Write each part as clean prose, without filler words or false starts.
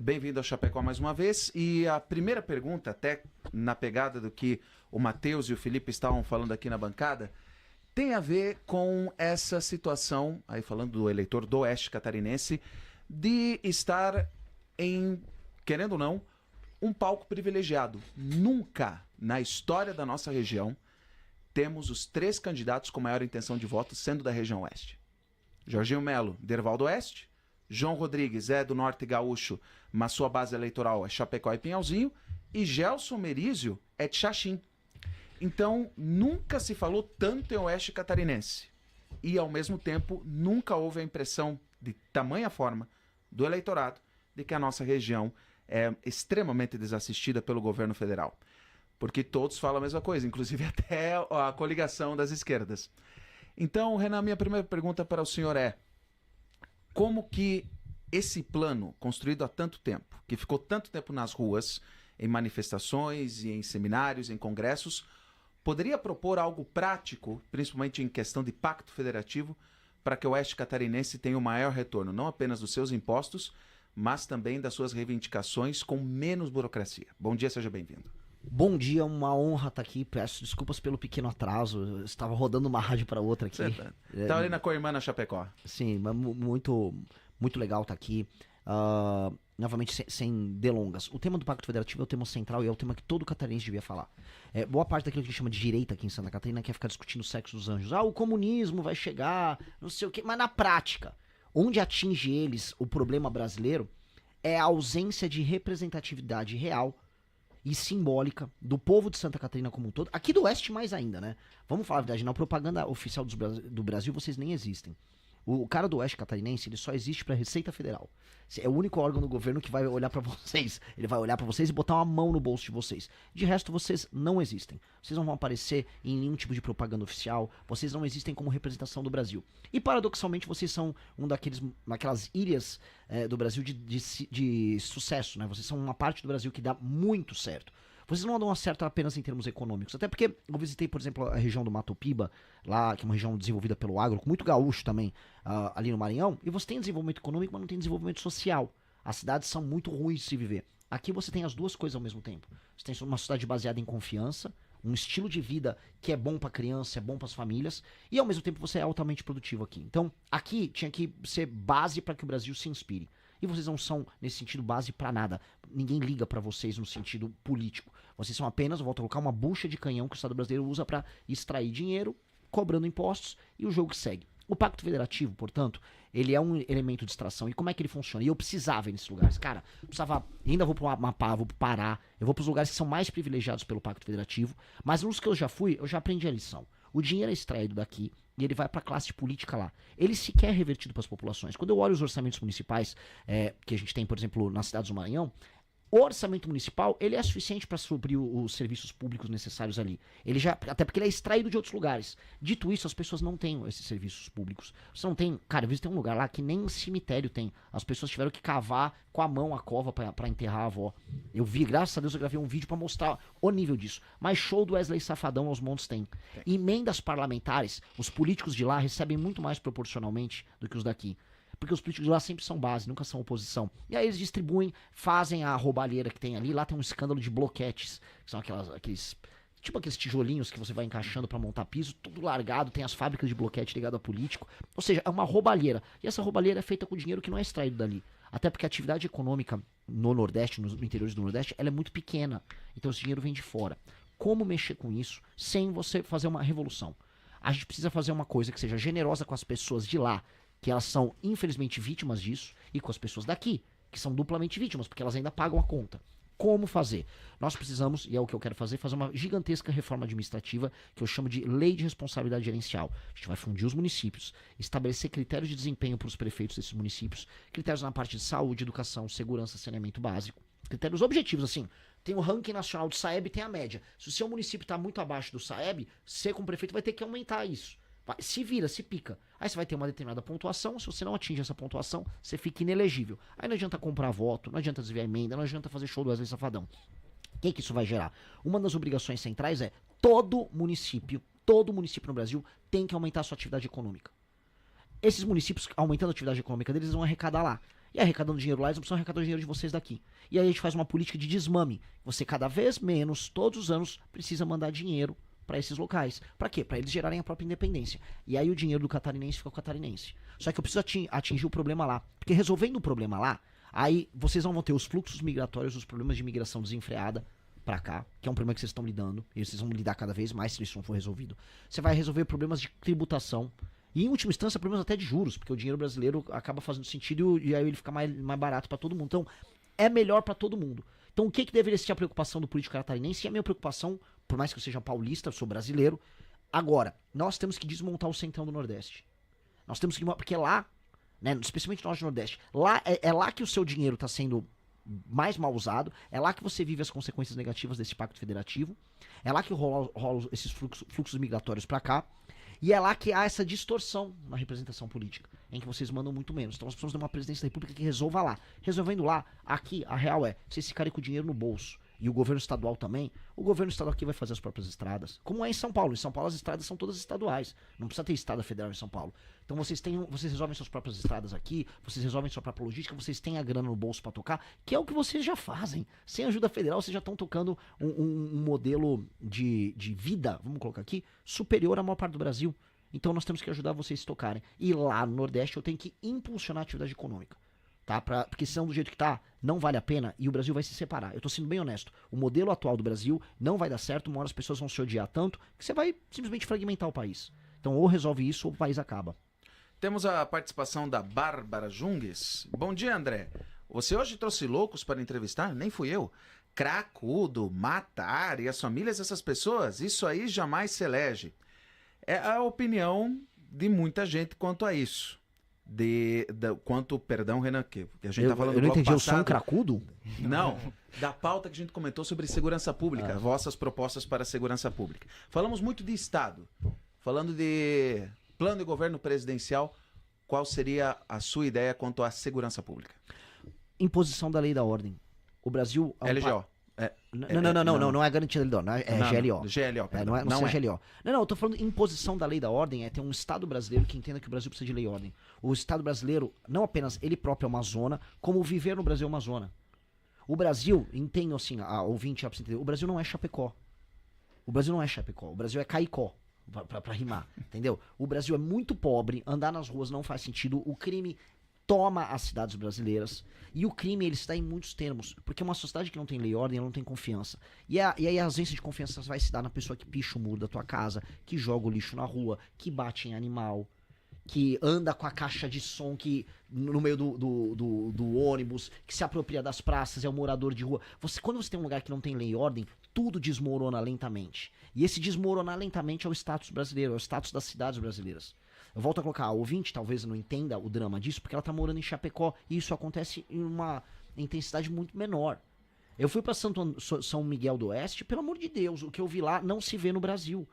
Bem-vindo ao Chapecó mais uma vez. E a primeira pergunta, até na pegada do que o Matheus e o Felipe estavam falando aqui na bancada, tem a ver com essa situação, aí falando do eleitor do Oeste Catarinense, de estar em, querendo ou não, um palco privilegiado. Nunca na história da nossa região temos os 3 candidatos com maior intenção de voto sendo da região Oeste. Jorginho Melo, Derval do Oeste. João Rodrigues é do Norte Gaúcho, mas sua base eleitoral é Chapecó e Pinhalzinho. E Gelson Merizio é de Xaxim. Então, nunca se falou tanto em Oeste Catarinense. E, ao mesmo tempo, nunca houve a impressão de tamanha forma do eleitorado de que a nossa região é extremamente desassistida pelo governo federal. Porque todos falam a mesma coisa, inclusive até a coligação das esquerdas. Então, Renan, minha primeira pergunta para o senhor é: como que esse plano, construído há tanto tempo, que ficou tanto tempo nas ruas, em manifestações e em seminários, em congressos, poderia propor algo prático, principalmente em questão de pacto federativo, para que o Oeste Catarinense tenha o maior retorno, não apenas dos seus impostos, mas também das suas reivindicações com menos burocracia? Bom dia, seja bem-vindo. Bom dia, uma honra estar aqui. Peço desculpas pelo pequeno atraso. Eu estava rodando uma rádio para outra aqui. Você tá ali na Coirmã, na Chapecó. Sim, mas muito legal estar aqui. Novamente, sem delongas. O tema do Pacto Federativo é o tema central e é o tema que todo catarinense devia falar. Boa parte daquilo que a gente chama de direita aqui em Santa Catarina quer ficar discutindo o sexo dos anjos. O comunismo vai chegar, não sei o quê. Mas na prática, onde atinge eles o problema brasileiro é a ausência de representatividade real e simbólica do povo de Santa Catarina como um todo, aqui do Oeste mais ainda, né? Vamos falar a verdade, na propaganda oficial do Brasil vocês nem existem. O cara do Oeste Catarinense, ele só existe pra Receita Federal. É o único órgão do governo que vai olhar pra vocês. Ele vai olhar pra vocês e botar uma mão no bolso de vocês. De resto, vocês não existem. Vocês não vão aparecer em nenhum tipo de propaganda oficial. Vocês não existem como representação do Brasil. E, paradoxalmente, vocês são daquelas ilhas do Brasil de sucesso, né? Vocês são uma parte do Brasil que dá muito certo. Vocês não dão certo apenas em termos econômicos. Até porque eu visitei, por exemplo, a região do Mato Piba, lá, que é uma região desenvolvida pelo agro, com muito gaúcho também, ali no Maranhão. E você tem desenvolvimento econômico, mas não tem desenvolvimento social. As cidades são muito ruins de se viver. Aqui você tem as duas coisas ao mesmo tempo. Você tem uma cidade baseada em confiança, um estilo de vida que é bom pra criança, é bom pras famílias, e ao mesmo tempo você é altamente produtivo aqui. Então, aqui tinha que ser base para que o Brasil se inspire. E vocês não são, nesse sentido, base pra nada. Ninguém liga pra vocês no sentido político. Vocês são apenas, vou colocar uma bucha de canhão que o Estado brasileiro usa pra extrair dinheiro, cobrando impostos, e o jogo segue. O Pacto Federativo, portanto, ele é um elemento de extração. E como é que ele funciona? E eu precisava ir nesses lugares. Cara, eu precisava, ainda vou pro Amapá, vou pro Pará, eu vou pros lugares que são mais privilegiados pelo Pacto Federativo, mas nos que eu já fui, eu já aprendi a lição. O dinheiro é extraído daqui e ele vai para a classe política lá. Ele sequer é revertido para as populações. Quando eu olho os orçamentos municipais que a gente tem, por exemplo, nas cidades do Maranhão, o orçamento municipal ele é suficiente para suprir os serviços públicos necessários ali. Ele já, até porque ele é extraído de outros lugares. Dito isso, as pessoas não têm esses serviços públicos. Você não tem, cara, eu visitei um lugar lá que nem um cemitério tem. As pessoas tiveram que cavar com a mão a cova para enterrar a avó. Eu vi, graças a Deus, eu gravei um vídeo para mostrar o nível disso. Mas show do Wesley Safadão aos montes tem. Emendas parlamentares, os políticos de lá recebem muito mais proporcionalmente do que os daqui. Porque os políticos de lá sempre são base, nunca são oposição. E aí eles distribuem, fazem a roubalheira que tem ali. Lá tem um escândalo de bloquetes, que são aqueles tijolinhos que você vai encaixando pra montar piso, tudo largado, tem as fábricas de bloquete ligado a político. Ou seja, é uma roubalheira. E essa roubalheira é feita com dinheiro que não é extraído dali. Até porque a atividade econômica no Nordeste, nos interiores do Nordeste, ela é muito pequena. Então esse dinheiro vem de fora. Como mexer com isso sem você fazer uma revolução? A gente precisa fazer uma coisa que seja generosa com as pessoas de lá, que elas são infelizmente vítimas disso, e com as pessoas daqui, que são duplamente vítimas, porque elas ainda pagam a conta. Como fazer? Nós precisamos, e é o que eu quero fazer uma gigantesca reforma administrativa que eu chamo de Lei de Responsabilidade Gerencial. A gente vai fundir os municípios, estabelecer critérios de desempenho para os prefeitos desses municípios, critérios na parte de saúde, educação, segurança, saneamento básico, critérios objetivos, assim. Tem o ranking nacional do SAEB, tem a média. Se o seu município está muito abaixo do SAEB, você como prefeito vai ter que aumentar isso. Se vira, se pica. Aí você vai ter uma determinada pontuação. Se você não atinge essa pontuação, você fica inelegível. Aí não adianta comprar voto, não adianta desviar emenda, não adianta fazer show do Wesley Safadão. O que isso vai gerar? Uma das obrigações centrais é todo município no Brasil tem que aumentar a sua atividade econômica. Esses municípios, aumentando a atividade econômica deles, vão arrecadar lá. E arrecadando dinheiro lá, eles não precisam arrecadar o dinheiro de vocês daqui. E aí a gente faz uma política de desmame. Você cada vez menos, todos os anos, precisa mandar dinheiro para esses locais. Para quê? Para eles gerarem a própria independência. E aí o dinheiro do catarinense fica com o catarinense. Só que eu preciso atingir o problema lá. Porque resolvendo o problema lá, aí vocês não vão ter os fluxos migratórios, os problemas de migração desenfreada pra cá, que é um problema que vocês estão lidando, e vocês vão lidar cada vez mais se isso não for resolvido. Você vai resolver problemas de tributação, e em última instância problemas até de juros, porque o dinheiro brasileiro acaba fazendo sentido e aí ele fica mais barato pra todo mundo. Então, é melhor pra todo mundo. Então, o que deveria ser a preocupação do político catarinense? E a minha preocupação, por mais que eu seja paulista, eu sou brasileiro, agora, nós temos que desmontar o centrão do Nordeste. Nós temos que... Porque lá, né, especialmente nós do Nordeste, lá é lá que o seu dinheiro tá sendo mais mal usado, é lá que você vive as consequências negativas desse pacto federativo, é lá que rola esses fluxos migratórios para cá, e é lá que há essa distorção na representação política, em que vocês mandam muito menos. Então nós precisamos de uma presidência da República que resolva lá. Resolvendo lá, aqui, a real é, vocês ficarem com o dinheiro no bolso, e o governo estadual também, o governo estadual aqui vai fazer as próprias estradas, como é em São Paulo. Em São Paulo as estradas são todas estaduais, não precisa ter estrada federal em São Paulo. Então vocês resolvem suas próprias estradas aqui, vocês resolvem sua própria logística, vocês têm a grana no bolso para tocar, que é o que vocês já fazem. Sem ajuda federal, vocês já estão tocando um modelo de vida, vamos colocar aqui, superior à maior parte do Brasil. Então nós temos que ajudar vocês a tocarem. E lá no Nordeste eu tenho que impulsionar a atividade econômica. Tá? Porque senão do jeito que tá, não vale a pena e o Brasil vai se separar. Eu tô sendo bem honesto. O modelo atual do Brasil não vai dar certo, uma hora as pessoas vão se odiar tanto que você vai simplesmente fragmentar o país. Então ou resolve isso ou o país acaba. Temos a participação da Bárbara Jungues. Bom dia, André. Você hoje trouxe loucos para entrevistar? Nem fui eu. Cracudo, matar e as famílias dessas pessoas? Isso aí jamais se elege. É a opinião de muita gente quanto a isso. Perdão, Renan, que a gente tá falando eu não do bloco entendi, eu passado. sou um cracudo? Não, da pauta que a gente comentou sobre segurança pública, vossas propostas para a segurança pública. Falamos muito de Estado, falando de plano de governo presidencial, qual seria a sua ideia quanto à segurança pública? Imposição da lei e da ordem. O Brasil... É um LGO. Não é garantia da lei da ordem, é GLO. GLO, não é GLO. Não, eu tô falando imposição da lei da ordem, é ter um Estado brasileiro que entenda que o Brasil precisa de lei e ordem. O Estado brasileiro, não apenas ele próprio é uma zona, como viver no Brasil é uma zona. O Brasil, entendo assim, a ouvinte já precisa entender, o Brasil não é Chapecó. O Brasil não é Chapecó, o Brasil é Caicó, pra rimar, entendeu? O Brasil é muito pobre, andar nas ruas não faz sentido, o crime toma as cidades brasileiras. E o crime, ele está em muitos termos. Porque uma sociedade que não tem lei e ordem, ela não tem confiança. E aí a ausência de confiança vai se dar na pessoa que picha o muro da tua casa, que joga o lixo na rua, que bate em animal, que anda com a caixa de som no meio do ônibus, que se apropria das praças, é um morador de rua. Quando você tem um lugar que não tem lei e ordem, tudo desmorona lentamente. E esse desmoronar lentamente é o status brasileiro, é o status das cidades brasileiras. Eu volto a colocar, a ouvinte talvez não entenda o drama disso, porque ela tá morando em Chapecó, e isso acontece em uma intensidade muito menor. Eu fui pra São Miguel do Oeste, pelo amor de Deus, o que eu vi lá não se vê no Brasil.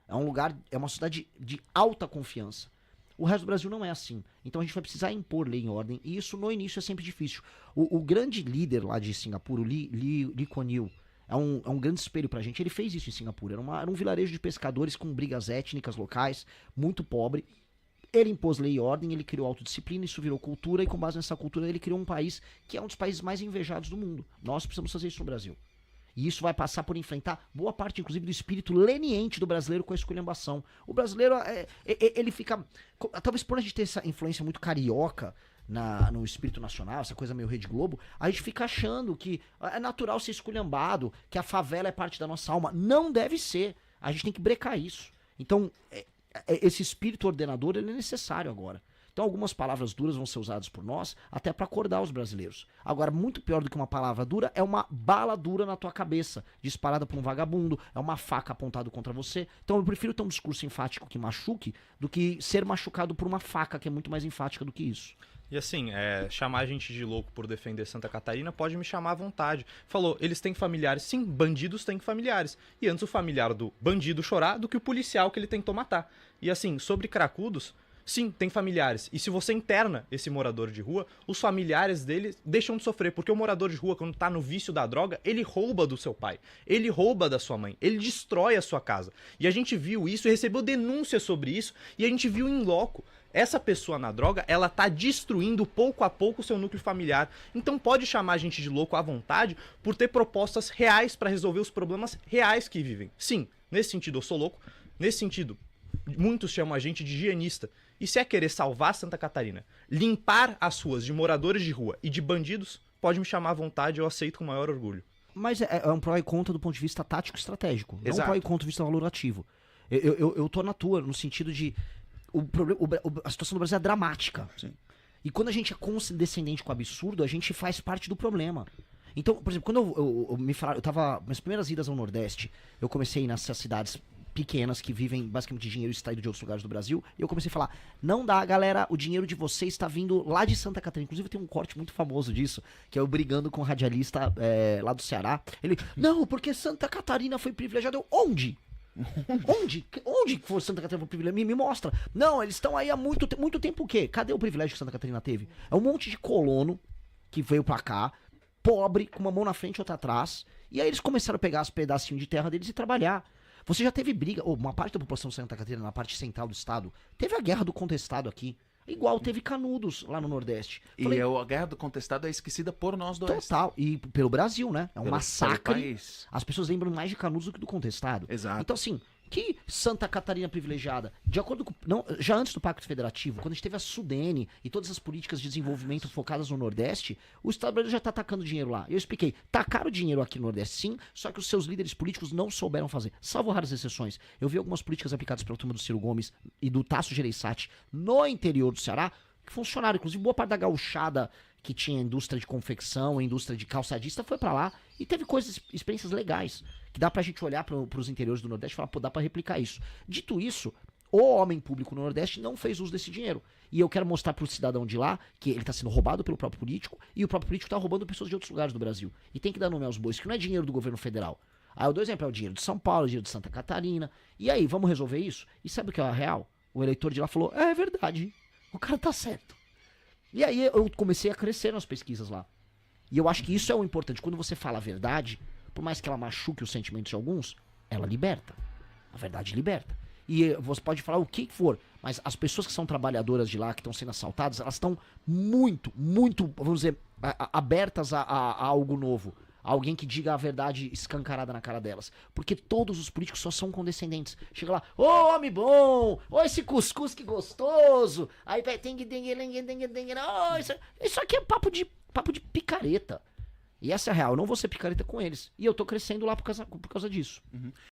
É um lugar, é uma cidade de alta confiança. O resto do Brasil não é assim. Então a gente vai precisar impor lei em ordem, e isso no início é sempre difícil. O grande líder lá de Singapura, o Lee Kuan Yew, é um grande espelho pra gente. Ele fez isso em Singapura. Era um vilarejo de pescadores com brigas étnicas locais, muito pobre. Ele impôs lei e ordem, ele criou autodisciplina, isso virou cultura, e com base nessa cultura ele criou um país que é um dos países mais invejados do mundo. Nós precisamos fazer isso no Brasil. E isso vai passar por enfrentar boa parte, inclusive, do espírito leniente do brasileiro com a esculhambação. O brasileiro, ele fica... Talvez por a gente ter essa influência muito carioca no espírito nacional, essa coisa meio Rede Globo, a gente fica achando que é natural ser esculhambado, que a favela é parte da nossa alma. Não deve ser. A gente tem que brecar isso. Então... esse espírito ordenador, ele é necessário agora. Então algumas palavras duras vão ser usadas por nós até para acordar os brasileiros. Agora, muito pior do que uma palavra dura é uma bala dura na tua cabeça, disparada por um vagabundo, é uma faca apontada contra você. Então eu prefiro ter um discurso enfático que machuque do que ser machucado por uma faca que é muito mais enfática do que isso. E assim, chamar a gente de louco por defender Santa Catarina pode me chamar à vontade. Falou, eles têm familiares. Sim, bandidos têm familiares. E antes o familiar do bandido chorar do que o policial que ele tentou matar. E assim, sobre cracudos, sim, tem familiares. E se você interna esse morador de rua, os familiares dele deixam de sofrer. Porque o morador de rua, quando tá no vício da droga, ele rouba do seu pai. Ele rouba da sua mãe. Ele destrói a sua casa. E a gente viu isso e recebeu denúncias sobre isso. E a gente viu em loco. Essa pessoa na droga, ela tá destruindo pouco a pouco o seu núcleo familiar. Então pode chamar a gente de louco à vontade por ter propostas reais pra resolver os problemas reais que vivem. Sim, nesse sentido eu sou louco. Nesse sentido, muitos chamam a gente de higienista. E se é querer salvar Santa Catarina, limpar as ruas de moradores de rua e de bandidos, pode me chamar à vontade, eu aceito com o maior orgulho. Mas é um pró e contra do ponto de vista tático e estratégico. Não um Exato. pró e contra do vista valorativo. Eu tô na tua, no sentido de... a situação do Brasil é dramática. Sim. E quando a gente é condescendente com o absurdo, a gente faz parte do problema. Então, por exemplo, quando eu me falaram... Eu tava... Minhas primeiras idas ao Nordeste, eu comecei nessas cidades pequenas que vivem basicamente de dinheiro extraído de outros lugares do Brasil, e eu comecei a falar, não dá, galera, o dinheiro de vocês está vindo lá de Santa Catarina. Inclusive tem um corte muito famoso disso, que é eu brigando com um radialista lá do Ceará. Ele, não, porque Santa Catarina foi privilegiada. Eu, onde? Onde foi Santa Catarina foi privilegiada? Me mostra. Não, eles estão aí há muito tempo o quê? Cadê o privilégio que Santa Catarina teve? É um monte de colono que veio pra cá, pobre, com uma mão na frente e outra atrás, e aí eles começaram a pegar os pedacinhos de terra deles e trabalhar. Você já teve briga, ou uma parte da população de Santa Catarina, na parte central do estado, teve a guerra do contestado aqui. Igual teve Canudos lá no Nordeste. E a guerra do contestado é esquecida por nós dois. Total. E pelo Brasil, né? É um Pelo massacre. país. As pessoas lembram mais de Canudos do que do contestado. Exato. Então, assim, que Santa Catarina privilegiada, de acordo com... Não, já antes do Pacto Federativo, quando a gente teve a Sudene e todas as políticas de desenvolvimento focadas no Nordeste, o Estado brasileiro já tá tacando dinheiro lá. Eu expliquei, tacaram dinheiro aqui no Nordeste sim, só que os seus líderes políticos não souberam fazer, salvo raras exceções. Eu vi algumas políticas aplicadas pela turma do Ciro Gomes e do Tasso Gereissati no interior do Ceará, que funcionaram. Inclusive, boa parte da gauchada que tinha indústria de confecção, indústria de calçadista, foi pra lá e teve coisas, experiências legais, que dá pra gente olhar pros interiores do Nordeste e falar, pô, dá pra replicar isso. Dito isso, o homem público no Nordeste não fez uso desse dinheiro. E eu quero mostrar pro cidadão de lá que ele tá sendo roubado pelo próprio político e o próprio político tá roubando pessoas de outros lugares do Brasil. E tem que dar nome aos bois, que não é dinheiro do governo federal. Aí eu dou exemplo, é o dinheiro de São Paulo, o dinheiro de Santa Catarina. E aí, vamos resolver isso? E sabe o que é a real? O eleitor de lá falou, é verdade, o cara tá certo. E aí eu comecei a crescer nas pesquisas lá. E eu acho que isso é o importante. Quando você fala a verdade, por mais que ela machuque os sentimentos de alguns, ela liberta. A verdade liberta. E você pode falar o que for, mas as pessoas que são trabalhadoras de lá, que estão sendo assaltadas, elas estão muito, vamos dizer, abertas a algo novo. Alguém que diga a verdade escancarada na cara delas. Porque todos os políticos só são condescendentes. Chega lá, ô homem bom, ô esse cuscuz que gostoso. Aí isso aqui é papo de picareta. E essa é a real, eu não vou ser picareta com eles. E eu tô crescendo lá por causa disso.